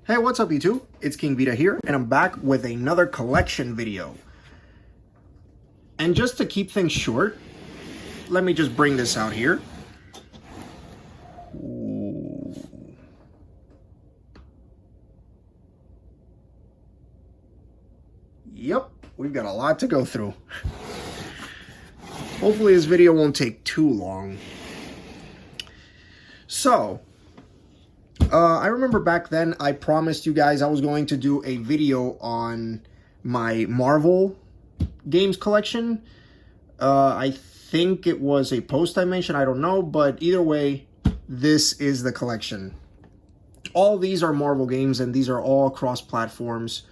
Hey, what's up YouTube? It's King Vita here, and I'm back with another collection video. And just to keep things short, let me just bring this out here. Ooh. Yep, we've got a lot to go through. Hopefully this video won't take too long. So, I remember back then I promised you guys I was going to do a video on my Marvel games collection. I think it was a post I mentioned, I don't know, but either way, this is the collection. All these are Marvel games, and these are all cross-platforms.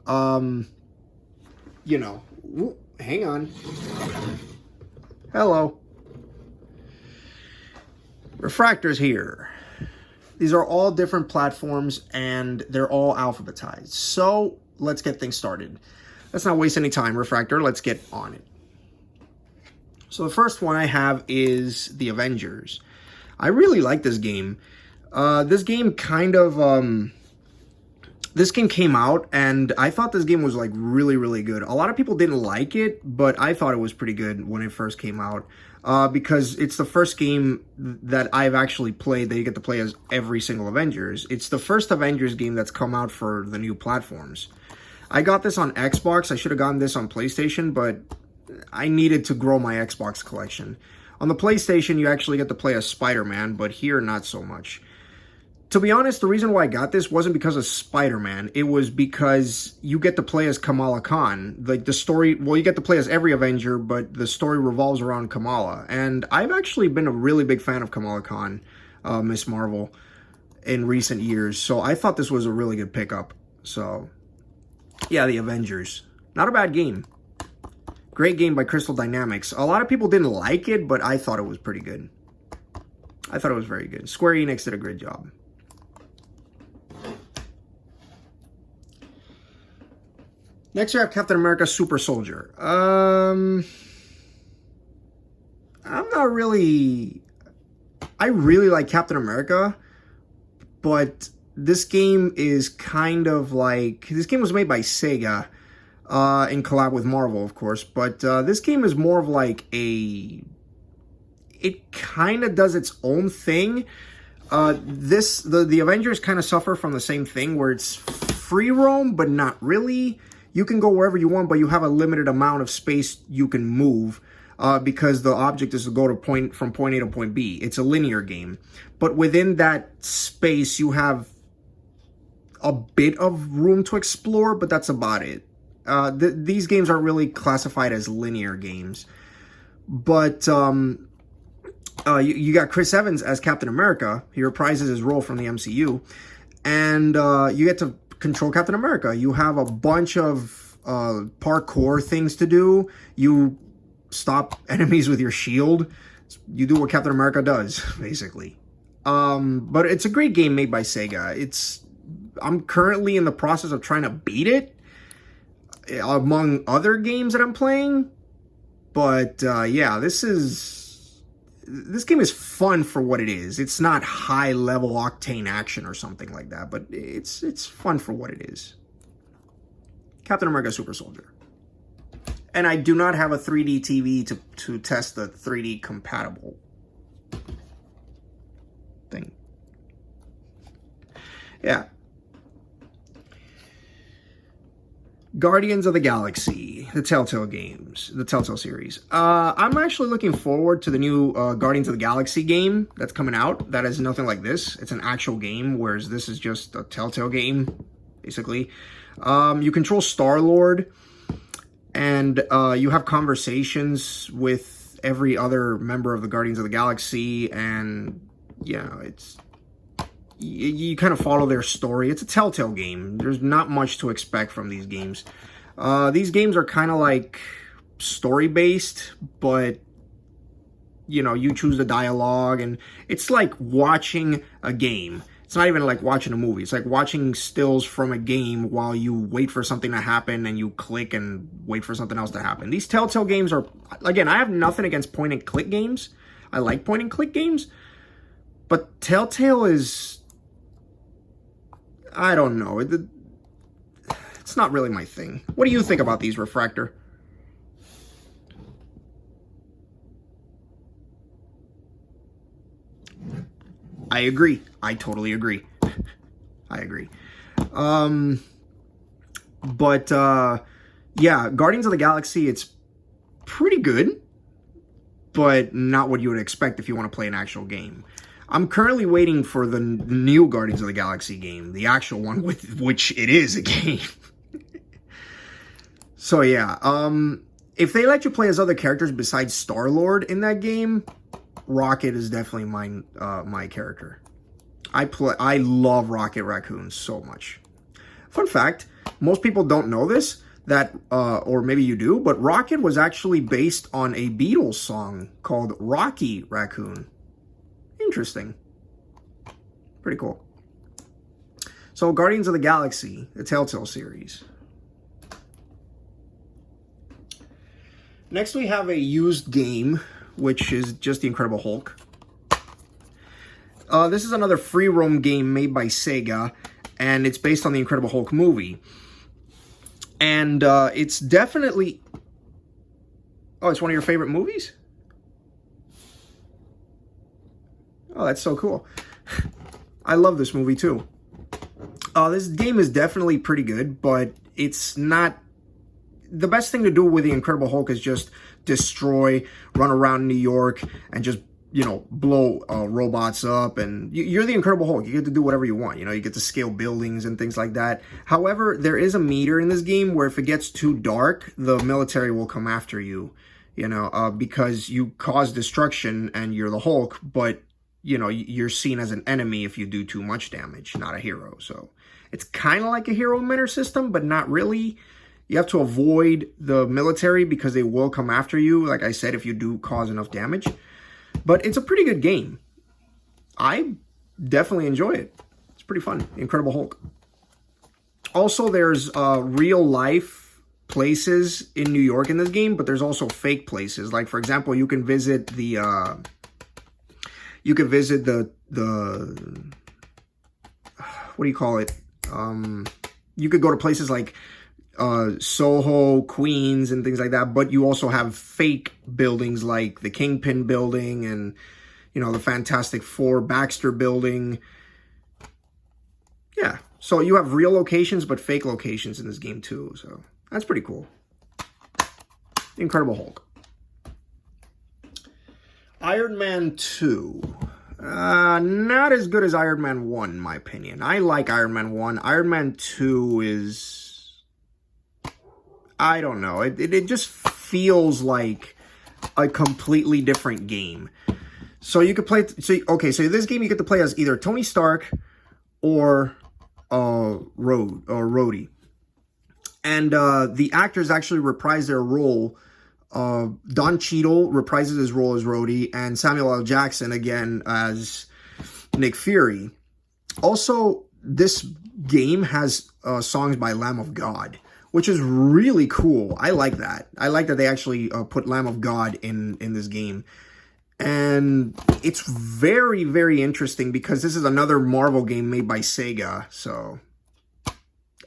You know, hang on. Hello. Refractor's here. These are all different platforms, and they're all alphabetized. So, let's get things started. Let's not waste any time, Refractor. Let's get on it. So, the first one I have is the Avengers. I really like this game. This game this game came out, and I thought this game was, like, really, really good. A lot of people didn't like it, but I thought it was pretty good when it first came out. Because it's the first game that I've actually played that you get to play as every single Avengers. It's the first Avengers game that's come out for the new platforms. I got this on Xbox. I should have gotten this on PlayStation, but I needed to grow my Xbox collection. On the PlayStation, you actually get to play as Spider-Man, but here, not so much. To be honest, the reason why I got this wasn't because of Spider-Man. It was because you get to play as Kamala Khan. Like, the story, well, you get to play as every Avenger, but the story revolves around Kamala. And I've actually been a really big fan of Kamala Khan, Miss Marvel, in recent years. So I thought this was a really good pickup. So, yeah, the Avengers. Not a bad game. Great game by Crystal Dynamics. A lot of people didn't like it, but I thought it was pretty good. I thought it was very good. Square Enix did a great job. Next, we have Captain America Super Soldier. I'm not really... I really like Captain America, but this game is kind of like... This game was made by Sega, in collab with Marvel, of course, but this game is more of like a... It kind of does its own thing. The Avengers kind of suffer from the same thing, where it's free roam, but not really. You can go wherever you want, but you have a limited amount of space you can move because the object is to go to from point A to point B. It's a linear game. But within that space, you have a bit of room to explore, but that's about it. These games are really classified as linear games. But you got Chris Evans as Captain America. He reprises his role from the MCU. And you get to control Captain America. You have a bunch of parkour things to do. You stop enemies with your shield. You do what Captain America does, basically. But it's a great game made by Sega. I'm currently in the process of trying to beat it, among other games that I'm playing. But yeah, this game is fun for what it is. It's not high-level octane action or something like that, but it's fun for what it is. Captain America Super Soldier. And I do not have a 3D TV to test the 3D compatible thing. Yeah. Guardians of the Galaxy, the Telltale games, the Telltale series. I'm actually looking forward to the new Guardians of the Galaxy game that's coming out. That is nothing like this. It's an actual game, whereas this is just a Telltale game, basically. You control Star-Lord, and you have conversations with every other member of the Guardians of the Galaxy, and, you know, you kind of follow their story. It's a Telltale game. There's not much to expect from these games. These games are kind of like story-based, but, you know, you choose the dialogue, and it's like watching a game. It's not even like watching a movie. It's like watching stills from a game while you wait for something to happen, and you click and wait for something else to happen. These Telltale games are, again, I have nothing against point-and-click games. I like point-and-click games, but Telltale is... I don't know. It's not really my thing. What do you think about these, Refractor? I agree. I totally agree. I agree. But yeah, Guardians of the Galaxy, it's pretty good, but not what you would expect if you want to play an actual game. I'm currently waiting for the new Guardians of the Galaxy game, the actual one, with which it is a game. So yeah, if they let you play as other characters besides Star-Lord in that game, Rocket is definitely my character. I love Rocket Raccoon so much. Fun fact, most people don't know this, that or maybe you do, but Rocket was actually based on a Beatles song called Rocky Raccoon. Interesting. Pretty cool. So Guardians of the Galaxy, the Telltale series. Next we have a used game, which is just the Incredible Hulk. This is another free roam game made by Sega, and it's based on the Incredible Hulk movie. And it's definitely... Oh, it's one of your favorite movies? Oh, that's so cool. I love this movie too. This game is definitely pretty good, but it's not... The best thing to do with the Incredible Hulk is just destroy, run around New York, and just, you know, blow robots up. And you're the Incredible Hulk. You get to do whatever you want. You know, you get to scale buildings and things like that. However, there is a meter in this game where if it gets too dark, the military will come after you, you know, because you cause destruction and you're the Hulk, but, you know, you're seen as an enemy if you do too much damage, not a hero. So it's kind of like a hero emitter system, but not really. You have to avoid the military because they will come after you, like I said, if you do cause enough damage. But it's a pretty good game. I definitely enjoy it. It's pretty fun. Incredible Hulk. Also, there's real life places in New York in this game, but there's also fake places. Like, for example, you can visit the what do you call it? You could go to places like Soho, Queens, and things like that, but you also have fake buildings like the Kingpin building and, you know, the Fantastic Four Baxter building. Yeah, so you have real locations but fake locations in this game too, so that's pretty cool. Incredible Hulk. Iron Man 2. Not as good as Iron Man 1, in my opinion. I like Iron Man 1. Iron Man 2 is... I don't know. It just feels like a completely different game. So you could play... So this game you get to play as either Tony Stark or Rhodey. And the actors actually reprise their role. Don Cheadle reprises his role as Rhodey, and Samuel L. Jackson again as Nick Fury. Also, this game has songs by Lamb of God, which is really cool. I like that. I like that they actually put Lamb of God in this game. And it's very, very interesting because this is another Marvel game made by Sega. So,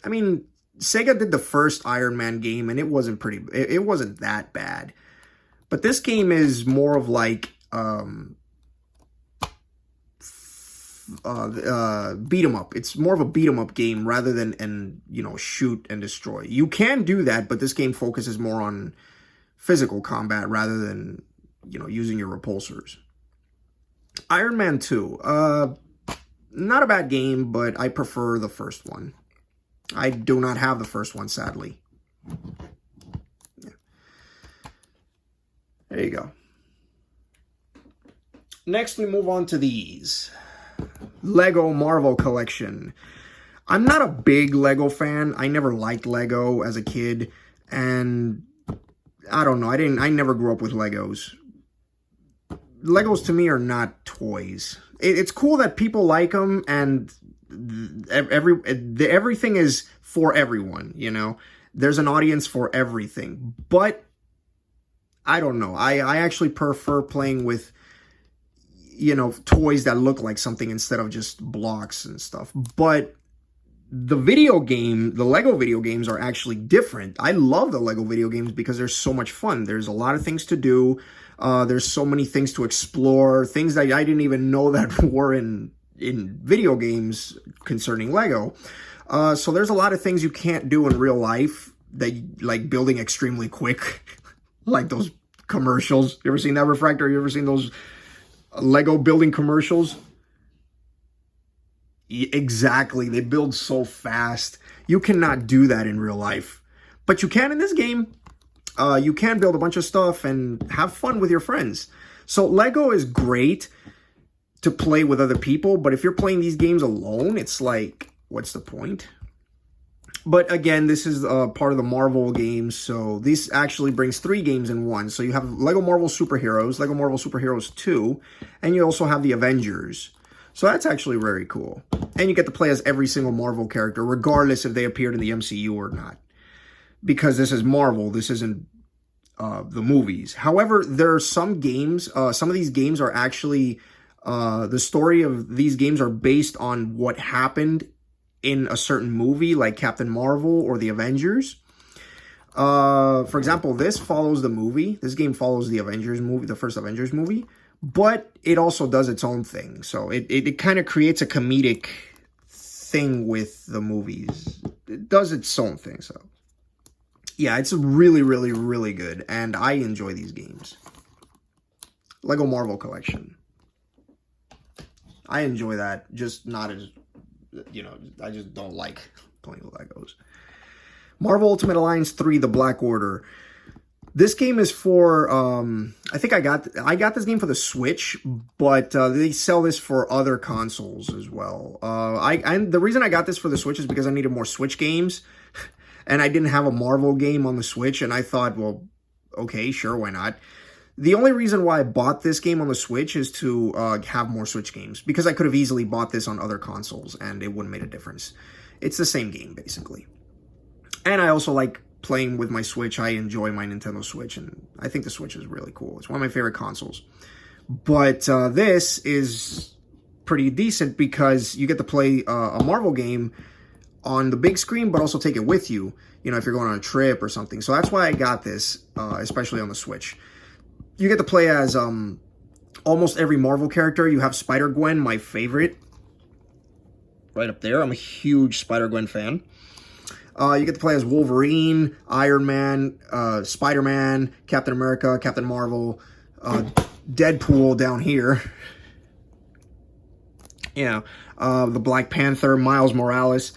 I mean, Sega did the first Iron Man game, and it wasn't it wasn't that bad. But this game is more of like beat 'em up. It's more of a beat 'em up game rather than shoot and destroy. You can do that, but this game focuses more on physical combat rather than using your repulsors. Iron Man 2, not a bad game, but I prefer the first one. I do not have the first one, sadly. Yeah. There you go. Next, we move on to these. Lego Marvel Collection. I'm not a big Lego fan. I never liked Lego as a kid, and I don't know. I never grew up with Legos. Legos to me are not toys. It's cool that people like them, and everything is for everyone, There's an audience for everything. But I don't know. I actually prefer playing with toys that look like something instead of just blocks and stuff. But the Lego video games are actually different. I love the Lego video games because they're so much fun. There's a lot of things to do. There's so many things to explore, things that I didn't even know that were in video games concerning Lego. So there's a lot of things you can't do in real life, that like building extremely quick, like those commercials. You ever seen that, Refractor? You ever seen those Lego building commercials? Exactly. They build so fast. You cannot do that in real life, but you can in this game. You can build a bunch of stuff and have fun with your friends. So Lego is great to play with other people, but if you're playing these games alone, it's like, what's the point? But again, this is part of the Marvel games, so this actually brings 3 games in one. So you have Lego Marvel Superheroes, Lego Marvel Superheroes 2, and you also have the Avengers. So that's actually very cool. And you get to play as every single Marvel character, regardless if they appeared in the MCU or not. Because this is Marvel, this isn't the movies. However, there are some games, some of these games are actually, the story of these games are based on what happened in a certain movie, like Captain Marvel or the Avengers. For example, this follows the movie. This game follows the Avengers movie, the first Avengers movie, but it also does its own thing. So it kind of creates a comedic thing with the movies. It does its own thing, so. Yeah, it's really, really, really good, and I enjoy these games. Lego Marvel Collection. I enjoy that, just not as, I just don't like playing with Legos. Marvel Ultimate Alliance 3, The Black Order. This game is for, I think I got this game for the Switch, but they sell this for other consoles as well. The reason I got this for the Switch is because I needed more Switch games. And I didn't have a Marvel game on the Switch, and I thought, well, okay, sure, why not? The only reason why I bought this game on the Switch is to have more Switch games, because I could have easily bought this on other consoles, and it wouldn't make a difference. It's the same game, basically. And I also like playing with my Switch. I enjoy my Nintendo Switch, and I think the Switch is really cool. It's one of my favorite consoles. But this is pretty decent, because you get to play a Marvel game on the big screen, but also take it with you, if you're going on a trip or something. So that's why I got this, especially on the Switch. You get to play as almost every Marvel character. You have Spider-Gwen, my favorite, right up there. I'm a huge Spider-Gwen fan. You get to play as Wolverine, Iron Man, Spider-Man, Captain America, Captain Marvel, Deadpool down here. The Black Panther, Miles Morales.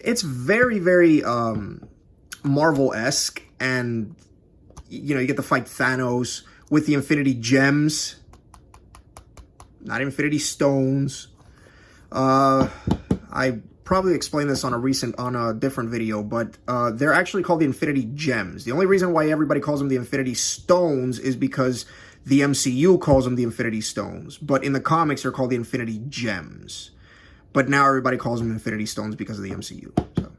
It's very, very Marvel-esque, and, you get to fight Thanos with the Infinity Gems, not Infinity Stones. I probably explained this on a different video, but they're actually called the Infinity Gems. The only reason why everybody calls them the Infinity Stones is because the MCU calls them the Infinity Stones, but in the comics they're called the Infinity Gems. But now everybody calls them Infinity Stones because of the MCU. So,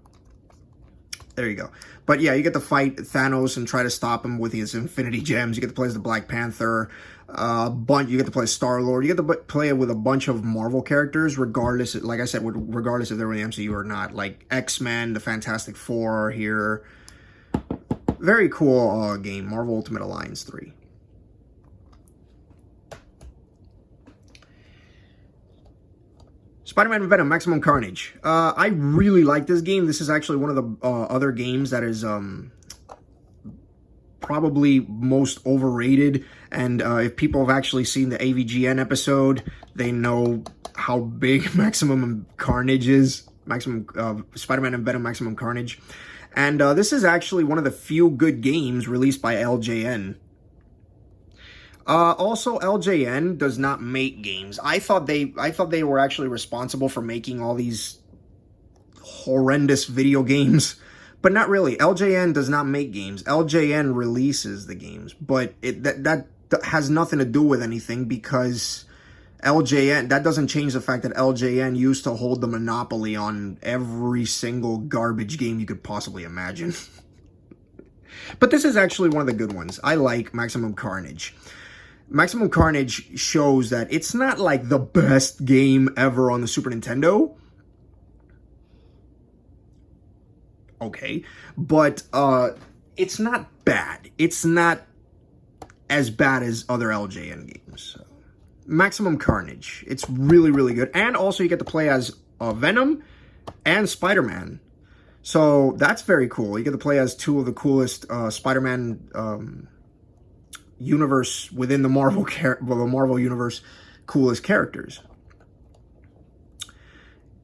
there you go. But yeah, you get to fight Thanos and try to stop him with his Infinity Gems. You get to play as the Black Panther. You get to play as Star-Lord. You get to play with a bunch of Marvel characters, regardless, like I said, regardless if they're in the MCU or not. Like X-Men, the Fantastic Four are here. Very cool game, Marvel Ultimate Alliance 3. Spider-Man and Venom, Maximum Carnage. I really like this game. This is actually one of the other games that is probably most overrated. And if people have actually seen the AVGN episode, they know how big Maximum Carnage is. Spider-Man and Venom, Maximum Carnage. And this is actually one of the few good games released by LJN. Also, LJN does not make games. I thought they were actually responsible for making all these horrendous video games, but not really. LJN does not make games. LJN releases the games, but that has nothing to do with anything, because LJN, that doesn't change the fact that LJN used to hold the monopoly on every single garbage game you could possibly imagine. But this is actually one of the good ones. I like Maximum Carnage. Maximum Carnage shows that it's not like the best game ever on the Super Nintendo, okay, but it's not bad. It's not as bad as other LJN games. Maximum Carnage. It's really, really good. And also you get to play as Venom and Spider-Man. So that's very cool. You get to play as two of the coolest Spider-Man universe within the Marvel universe coolest characters.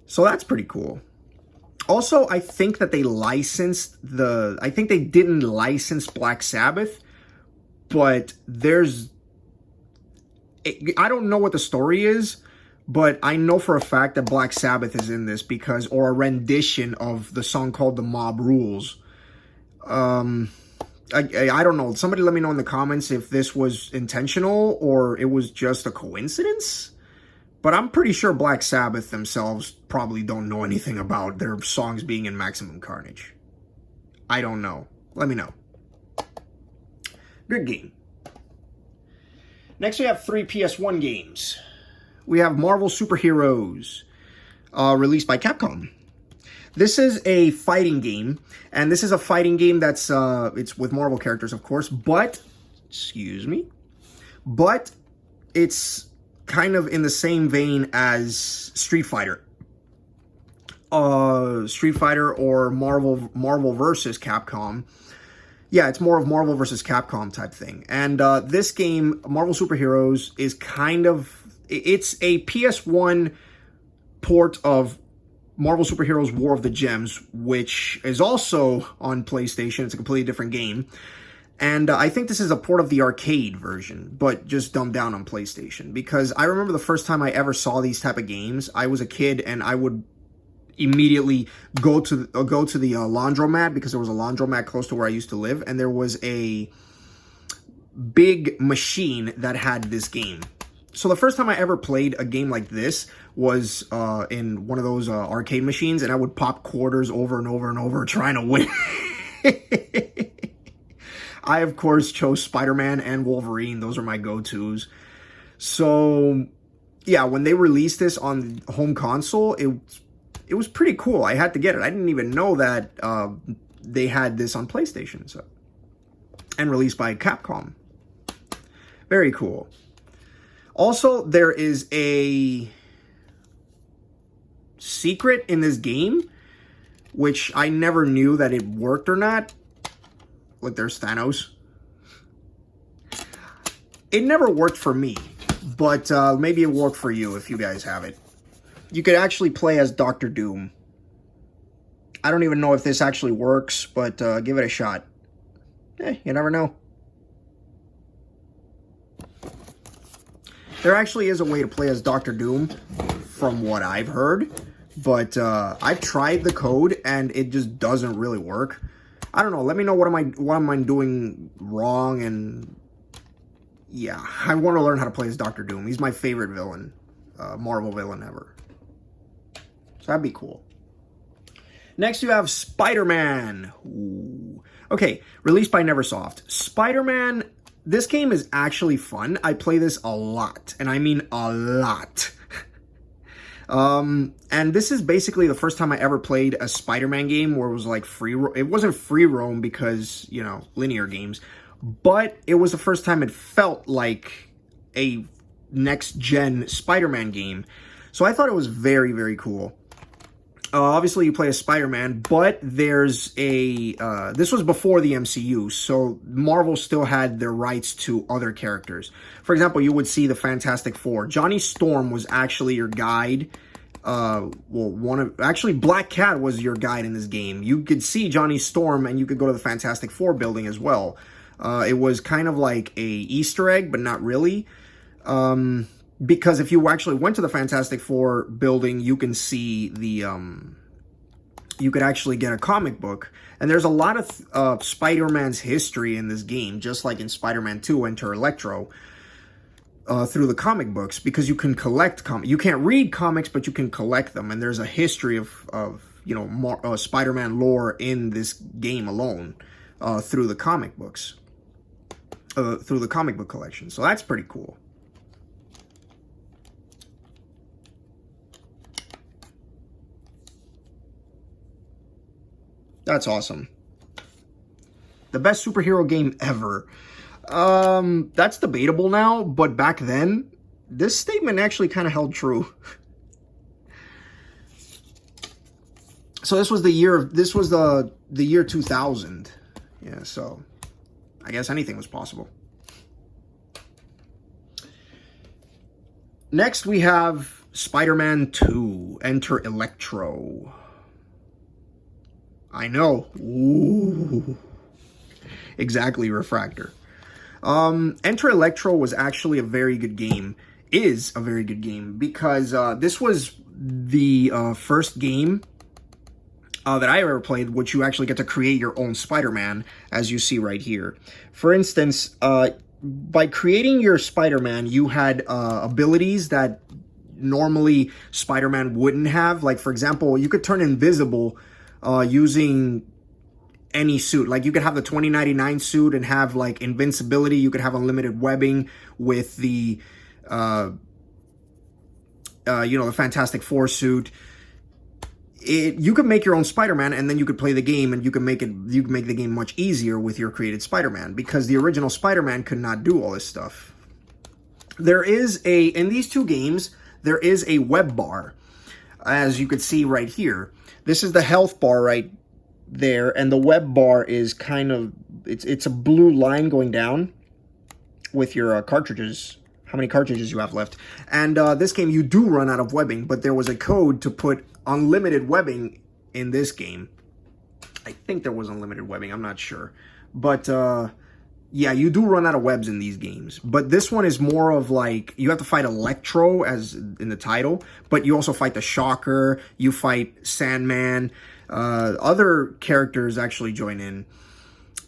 So that's pretty cool. Also, I think that they licensed I think they didn't license Black Sabbath, but I don't know what the story is, but I know for a fact that Black Sabbath is in this or a rendition of the song called The Mob Rules. I don't know. Somebody let me know in the comments if this was intentional or it was just a coincidence. But I'm pretty sure Black Sabbath themselves probably don't know anything about their songs being in Maximum Carnage. I don't know. Let me know. Good game. Next we have 3 PS1 games. We have Marvel Superheroes, released by Capcom. This is a fighting game, and this is a fighting game that's, it's with Marvel characters, of course, but it's kind of in the same vein as Street Fighter. Street Fighter or Marvel versus Capcom. Yeah, it's more of Marvel versus Capcom type thing. And this game, Marvel Superheroes, is it's a PS1 port of Marvel Superheroes War of the Gems, which is also on PlayStation. It's a completely different game. And I think this is a port of the arcade version, but just dumbed down on PlayStation. Because I remember the first time I ever saw these type of games, I was a kid and I would immediately go to the laundromat, because there was a laundromat close to where I used to live, and there was a big machine that had this game. So the first time I ever played a game like this was in one of those arcade machines, and I would pop quarters over and over and over trying to win. I, of course, chose Spider-Man and Wolverine. Those are my go-tos. So, yeah, when they released this on home console, it was pretty cool. I had to get it. I didn't even know that they had this on PlayStation. And released by Capcom. Very cool. Also, there is a secret in this game, which I never knew that it worked or not. Look, there's Thanos. It never worked for me, but maybe it worked for you if you guys have it. You could actually play as Dr. Doom. I don't even know if this actually works, but give it a shot. You never know. There actually is a way to play as Dr. Doom, from what I've heard, but I've tried the code and it just doesn't really work. I don't know. Let me know what am I doing wrong, and yeah, I want to learn how to play as Dr. Doom. He's my favorite villain, Marvel villain ever. So that'd be cool. Next, you have Spider-Man. Ooh. Okay, released by Neversoft. Spider-Man, this game is actually fun. I play this a lot, and I mean a lot. And this is basically the first time I ever played a Spider-Man game where it was like it wasn't free roam because, you know, linear games, but it was the first time it felt like a next-gen Spider-Man game. So I thought it was very, very cool. Obviously, you play as Spider-Man, but there's this was before the MCU, so Marvel still had their rights to other characters. For example, you would see the Fantastic Four. Johnny Storm was actually your guide. Actually, Black Cat was your guide in this game. You could see Johnny Storm, and you could go to the Fantastic Four building as well. It was kind of like a Easter egg, but not really. Because if you actually went to the Fantastic Four building, you can see you could actually get a comic book. And there's a lot of Spider-Man's history in this game, just like in Spider-Man 2, Enter Electro, through the comic books, because you can collect comics. You can't read comics, but you can collect them. And there's a history of you know, Spider-Man lore in this game alone, through the comic books, through the comic book collection. So that's pretty cool. That's awesome. The best superhero game ever. That's debatable now, but back then, this statement actually kind of held true. So this was the year 2000. Yeah, so I guess anything was possible. Next we have Spider-Man 2, Enter Electro. I know. Ooh. Exactly, Refractor. Enter Electro was actually a very good game. Is a very good game because this was the first game that I ever played, which you actually get to create your own Spider-Man, as you see right here. For instance, by creating your Spider-Man, you had abilities that normally Spider-Man wouldn't have. Like, for example, you could turn invisible using any suit. Like, you could have the 2099 suit and have, like, invincibility. You could have unlimited webbing with the, the Fantastic Four suit. You could make your own Spider-Man, and then you could play the game, and you can make the game much easier with your created Spider-Man, because the original Spider-Man could not do all this stuff. In these two games, there is a web bar, as you could see right here. This is the health bar right there, and the web bar is kind of, it's a blue line going down with your cartridges, how many cartridges you have left. And this game, you do run out of webbing, but there was a code to put unlimited webbing in this game. I think there was unlimited webbing, I'm not sure. But yeah, you do run out of webs in these games. But this one is more of like, you have to fight Electro, as in the title, but you also fight the Shocker, you fight Sandman, other characters actually join in.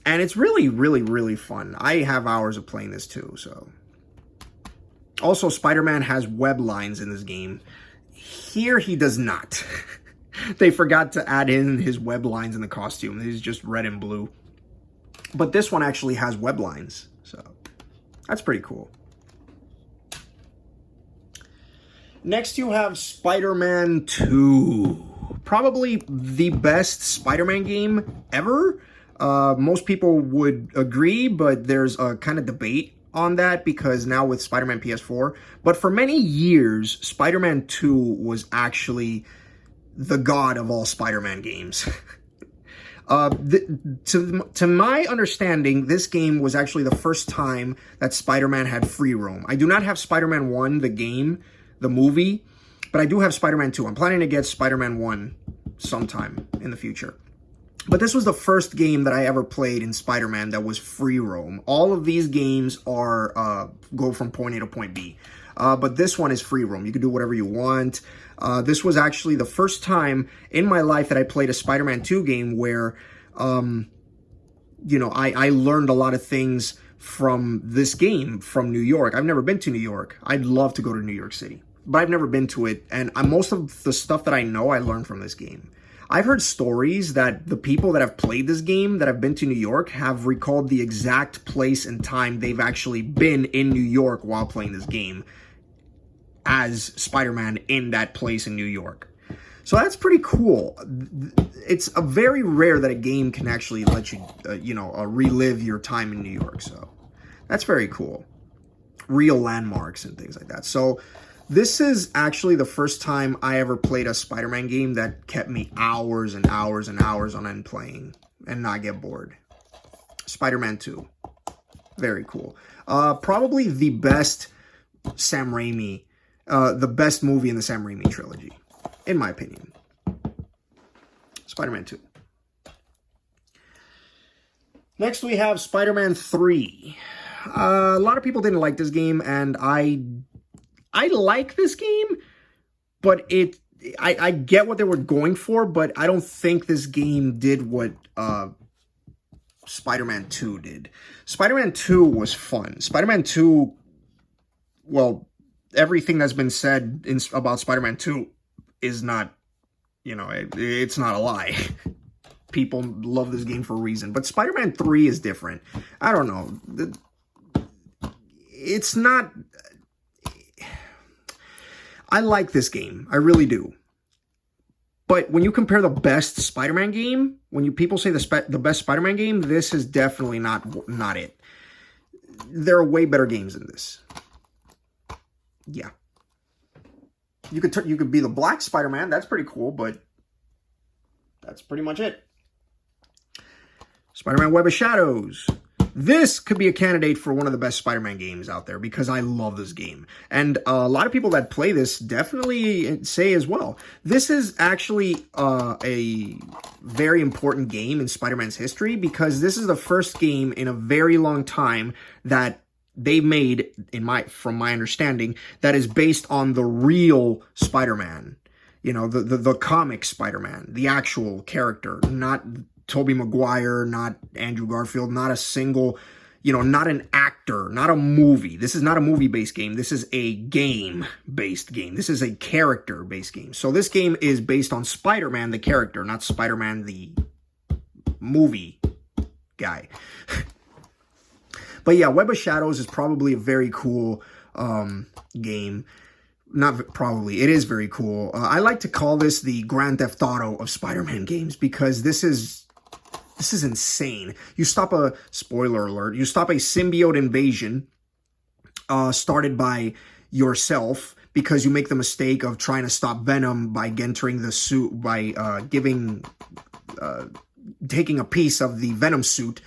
And it's really, really, really fun. I have hours of playing this too, so. Also, Spider-Man has web lines in this game. Here, he does not. They forgot to add in his web lines in the costume. He's just red and blue. But this one actually has web lines, so that's pretty cool. Next, you have Spider-Man 2. Probably the best Spider-Man game ever. Most people would agree, but there's a kind of debate on that, because now with Spider-Man PS4, but for many years, Spider-Man 2 was actually the god of all Spider-Man games. To my understanding, this game was actually the first time that Spider-Man had free roam. I do not have Spider-Man 1, the game, the movie, but I do have Spider-Man 2. I'm planning to get Spider-Man 1 sometime in the future. But this was the first game that I ever played in Spider-Man that was free roam. All of these games are go from point A to point B. But this one is free roam. You can do whatever you want. This was actually the first time in my life that I played a Spider-Man 2 game where, I learned a lot of things from this game from New York. I've never been to New York. I'd love to go to New York City, but I've never been to it. And most of the stuff that I know, I learned from this game. I've heard stories that the people that have played this game, that have been to New York, have recalled the exact place and time they've actually been in New York while playing this game as Spider-Man in that place in New York. So that's pretty cool. It's a very rare that a game can actually let you, relive your time in New York. So that's very cool. Real landmarks and things like that. So this is actually the first time I ever played a Spider-Man game that kept me hours and hours and hours on end playing and not get bored. Spider-Man 2. Very cool. Probably the best Sam Raimi, the best movie in the Sam Raimi trilogy, in my opinion. Spider-Man 2. Next we have Spider-Man 3. A lot of people didn't like this game, and I like this game, but I get what they were going for, but I don't think this game did what Spider-Man 2 did. Spider-Man 2 was fun. Spider-Man 2, well, everything that's been said about Spider-Man 2 is not, it's not a lie. People love this game for a reason. But Spider-Man 3 is different. I don't know. It's not... I like this game. I really do. But when you compare the best Spider-Man game, when people say the best Spider-Man game, this is definitely not it. There are way better games than this. Yeah. You could be the Black Spider-Man. That's pretty cool, but that's pretty much it. Spider-Man Web of Shadows. This could be a candidate for one of the best Spider-Man games out there because I love this game. And a lot of people that play this definitely say as well. This is actually a very important game in Spider-Man's history because this is the first game in a very long time that they made, from my understanding, that is based on the real Spider-Man. You know, the comic Spider-Man, the actual character, not Tobey Maguire, not Andrew Garfield, not a single, not an actor, not a movie. This is not a movie-based game. This is a game-based game. This is a character-based game. So this game is based on Spider-Man, the character, not Spider-Man, the movie guy. But yeah, Web of Shadows is probably a very cool game. Not probably, it is very cool. I like to call this the Grand Theft Auto of Spider-Man games because this is insane. You stop spoiler alert, you stop a symbiote invasion started by yourself because you make the mistake of trying to stop Venom by entering the suit, by taking a piece of the Venom suit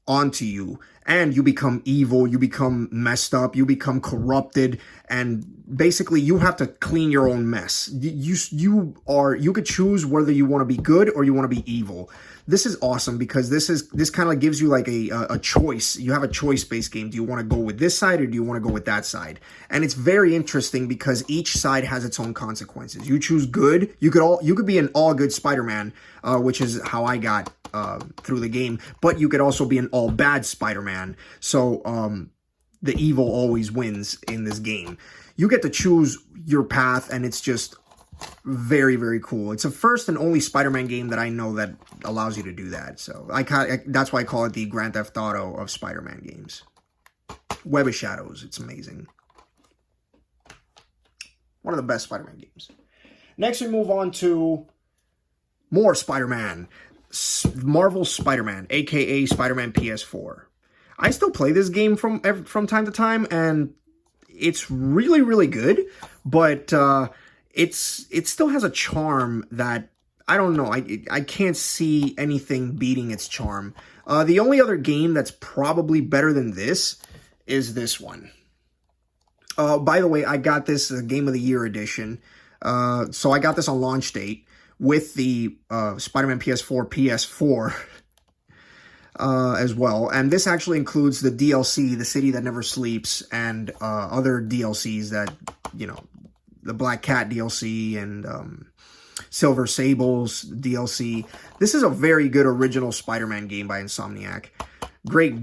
onto you, and you become evil, you become messed up, you become corrupted, and basically you have to clean your own mess. You could choose whether you want to be good or you want to be evil. This is awesome because this kind of gives you like a choice. You have a choice-based game. Do you want to go with this side or do you want to go with that side? And it's very interesting because each side has its own consequences. You choose good. You could be an all-good Spider-Man, which is how I got through the game. But you could also be an all-bad Spider-Man. So the evil always wins in this game. You get to choose your path, and it's just very, very cool. It's the first and only Spider-Man game that I know that allows you to do that. So that's why I call it the Grand Theft Auto of Spider-Man games. Web of Shadows, it's amazing. One of the best Spider-Man games. Next, we move on to more Spider-Man. Marvel Spider-Man, aka Spider-Man PS4. I still play this game from time to time, and it's really, really good, but it still has a charm that, I don't know, I can't see anything beating its charm. The only other game that's probably better than this is this one. By the way, I got this Game of the Year edition, so I got this on launch date with the Spider-Man PS4 as well. And this actually includes the DLC, The City That Never Sleeps, and other DLCs that, the Black Cat DLC and Silver Sable's DLC. This is a very good original Spider-Man game by Insomniac. Great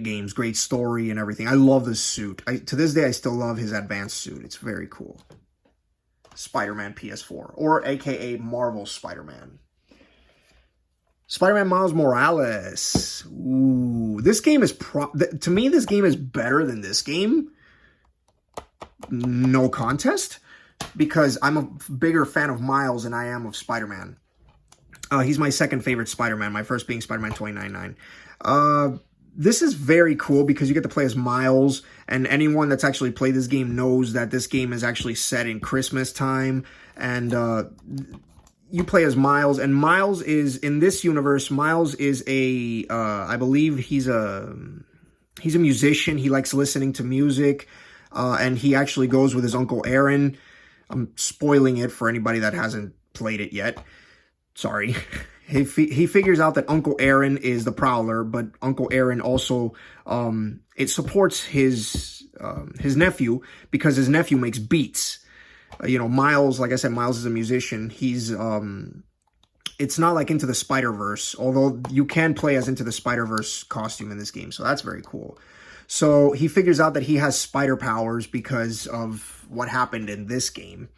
games, great story and everything. I love this suit. To this day, I still love his advanced suit. It's very cool. Spider-Man PS4, or aka Marvel Spider-Man. Spider-Man Miles Morales. Ooh, this game is to me, this game is better than this game. No contest, because I'm a bigger fan of Miles than I am of Spider-Man. He's my second favorite Spider-Man, my first being Spider-Man 2099. This is very cool because you get to play as Miles, and anyone that's actually played this game knows that this game is actually set in Christmas time, and you play as Miles, and Miles is, in this universe, Miles is I believe he's a musician. He likes listening to music, and he actually goes with his Uncle Aaron. I'm spoiling it for anybody that hasn't played it yet. Sorry. He figures out that Uncle Aaron is the Prowler, but Uncle Aaron also it supports his nephew because his nephew makes beats. Miles, like I said, Miles is a musician. He's it's not like Into the Spider-Verse, although you can play as Into the Spider-Verse costume in this game, so that's very cool. So he figures out that he has spider powers because of what happened in this game.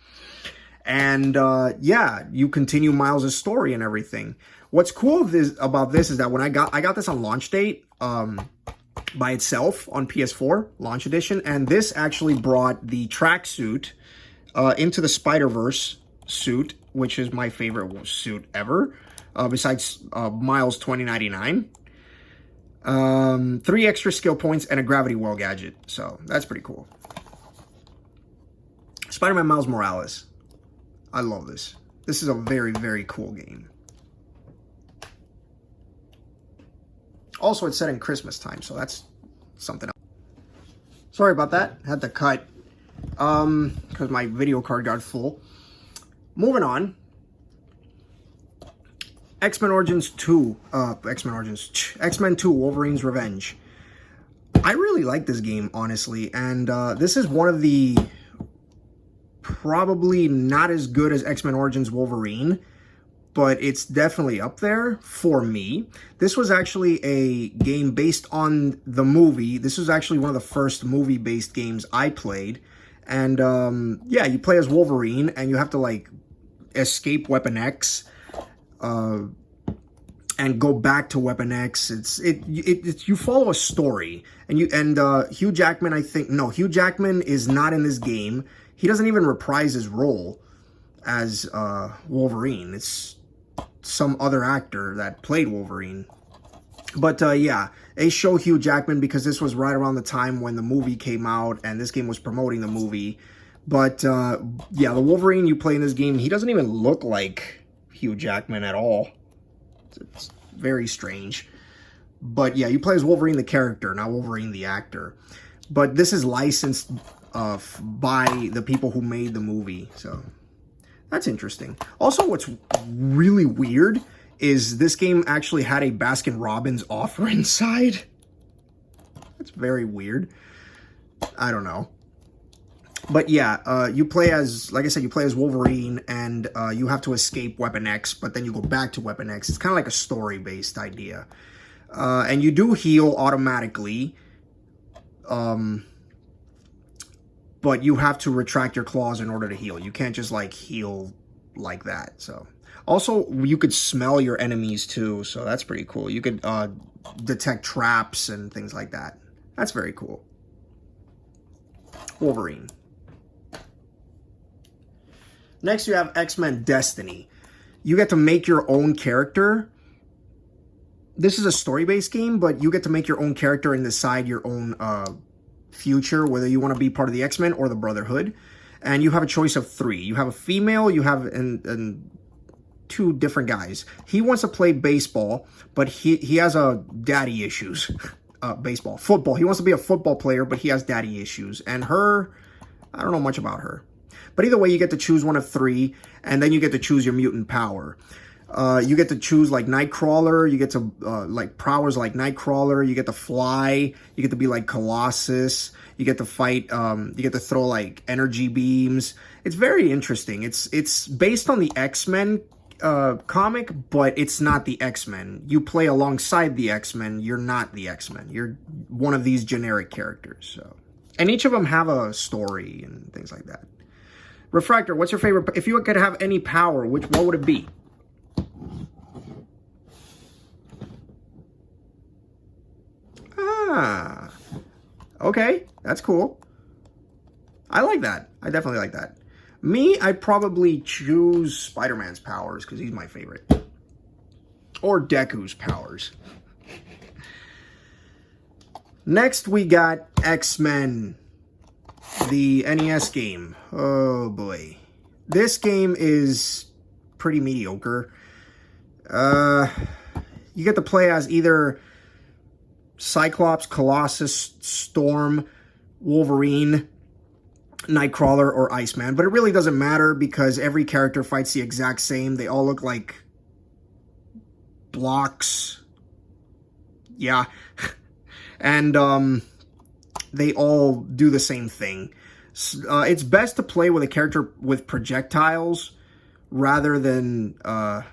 And yeah, you continue Miles' story and everything. What's cool about this is that when I got this on launch date by itself on PS4 launch edition, and this actually brought the tracksuit Into the Spider-Verse suit, which is my favorite suit ever, besides Miles 2099. 3 extra skill points and a gravity well gadget. So that's pretty cool. Spider-Man Miles Morales. I love this. This is a very, very cool game. Also, it's set in Christmas time, so that's something else. Sorry about that. Had to cut because my video card got full. Moving on. X-Men Origins 2. X-Men 2, Wolverine's Revenge. I really like this game, honestly, and this is one of the probably not as good as X-Men Origins Wolverine, but it's definitely up there for me. This was actually a game based on the movie. This was actually one of the first movie-based games I played. And yeah, you play as Wolverine, and you have to like escape Weapon X, and go back to Weapon X. It's you follow a story, and Hugh Jackman, Hugh Jackman is not in this game. He doesn't even reprise his role as Wolverine. It's some other actor that played Wolverine. But yeah, they show Hugh Jackman because this was right around the time when the movie came out, and this game was promoting the movie. But yeah, the Wolverine you play in this game, he doesn't even look like Hugh Jackman at all. It's very strange. But yeah, you play as Wolverine the character, not Wolverine the actor. But this is licensed by the people who made the movie, so that's interesting. Also, what's really weird is this game actually had a Baskin-Robbins offer inside. That's very weird. I don't know. But yeah, you play as, like I said, you play as Wolverine, and you have to escape Weapon X, but then you go back to Weapon X. It's kind of like a story-based idea. And you do heal automatically, but you have to retract your claws in order to heal. You can't just, like, heal like that, so... Also, you could smell your enemies, too, so that's pretty cool. You could detect traps and things like that. That's very cool. Wolverine. Next, you have X-Men Destiny. You get to make your own character. This is a story-based game, but you get to make your own character and decide your own future, whether you want to be part of the X-Men or the Brotherhood. And you have a choice of 3. You have a female, you have... and 2 different guys. He wants to play baseball, but he has daddy issues. Football. He wants to be a football player, but he has daddy issues. And her, I don't know much about her. But either way, you get to choose one of 3, and then you get to choose your mutant power. You get to choose like Nightcrawler. You get to like powers like Nightcrawler. You get to fly. You get to be like Colossus. You get to fight. You get to throw like energy beams. It's very interesting. It's based on the X-Men comic, but it's not the X-Men. You play alongside the X-Men. You're not the X-Men. You're one of these generic characters. So, and each of them have a story and things like that. Refractor, what's your favorite? If you could have any power, what would it be? Ah, okay, that's cool. I like that. I definitely like that. Me, I'd probably choose Spider-Man's powers because he's my favorite. Or Deku's powers. Next, we got X-Men, the NES game. Oh boy. This game is pretty mediocre. You get to play as either Cyclops, Colossus, Storm, Wolverine, Nightcrawler, or Iceman, but it really doesn't matter because every character fights the exact same. They all look like blocks. Yeah. And they all do the same thing. It's best to play with a character with projectiles rather than a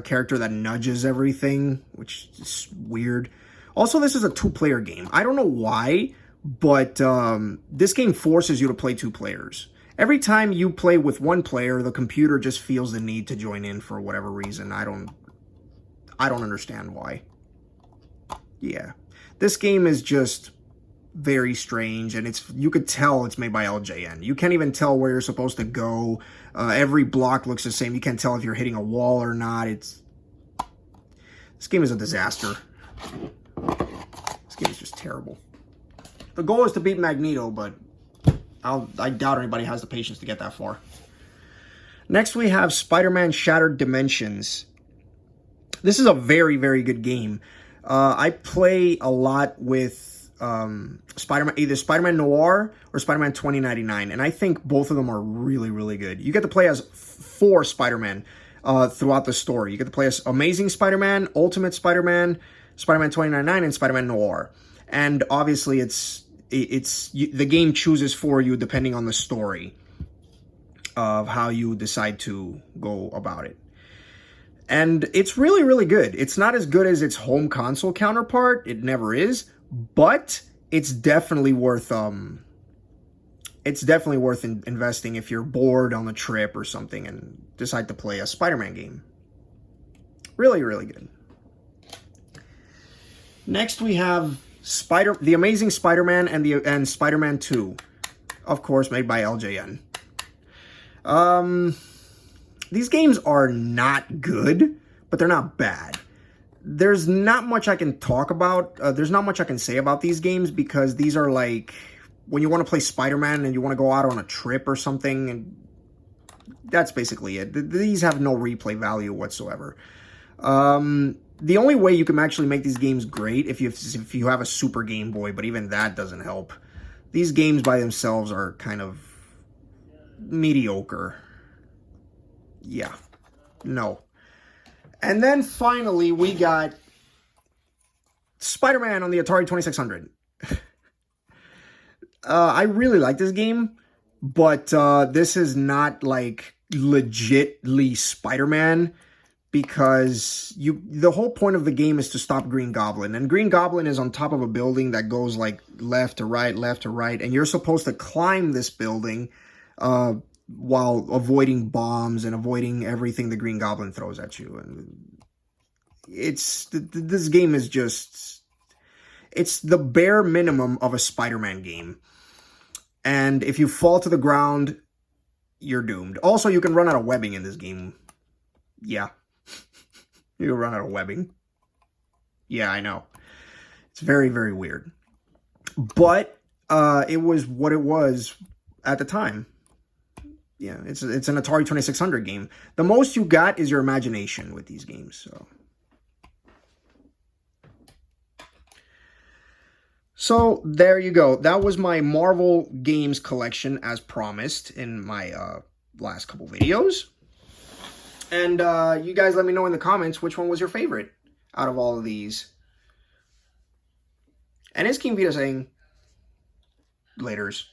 character that nudges everything, which is weird. Also, this is a 2-player game. I don't know why, but this game forces you to play 2 players. Every time you play with 1 player, the computer just feels the need to join in for whatever reason. I don't understand why. Yeah. This game is just very strange, and you could tell it's made by LJN. You can't even tell where you're supposed to go. Every block looks the same. You can't tell if you're hitting a wall or not. This game is a disaster. This game is just terrible. The goal is to beat Magneto, but I doubt anybody has the patience to get that far. Next, we have Spider-Man Shattered Dimensions. This is a very, very good game. I play a lot with Spider-Man, either Spider-Man Noir or Spider-Man 2099, and I think both of them are really, really good. You get to play as 4 Spider-Man throughout the story. You get to play as Amazing Spider-Man, Ultimate Spider-Man, Spider-Man 2099, and Spider-Man Noir. And obviously, the game chooses for you depending on the story of how you decide to go about it. And it's really, really good. It's not as good as its home console counterpart. It never is. But it's definitely worth investing if you're bored on a trip or something and decide to play a Spider-Man game. Really, really good. Next, we have The Amazing Spider-Man and Spider-Man 2, of course, made by LJN. These games are not good, but they're not bad. There's not much I can talk about. There's not much I can say about these games because these are like when you want to play Spider-Man and you want to go out on a trip or something, and that's basically it. These have no replay value whatsoever. The only way you can actually make these games great if you have a Super Game Boy, but even that doesn't help. These games by themselves are kind of mediocre. Yeah. No. And then finally, we got Spider-Man on the Atari 2600. I really like this game, but this is not like legitly Spider-Man because the whole point of the game is to stop Green Goblin. And Green Goblin is on top of a building that goes like left to right, and you're supposed to climb this building while avoiding bombs and avoiding everything the Green Goblin throws at you. And this game is just, it's the bare minimum of a Spider-Man game. And if you fall to the ground, you're doomed. Also, you can run out of webbing in this game. Yeah. You can run out of webbing. Yeah, I know. It's very, very weird. But it was what it was at the time. Yeah, it's an Atari 2600 game. The most you got is your imagination with these games. So there you go. That was my Marvel games collection as promised in my last couple videos. And you guys let me know in the comments which one was your favorite out of all of these. And it's King Vita saying, laters.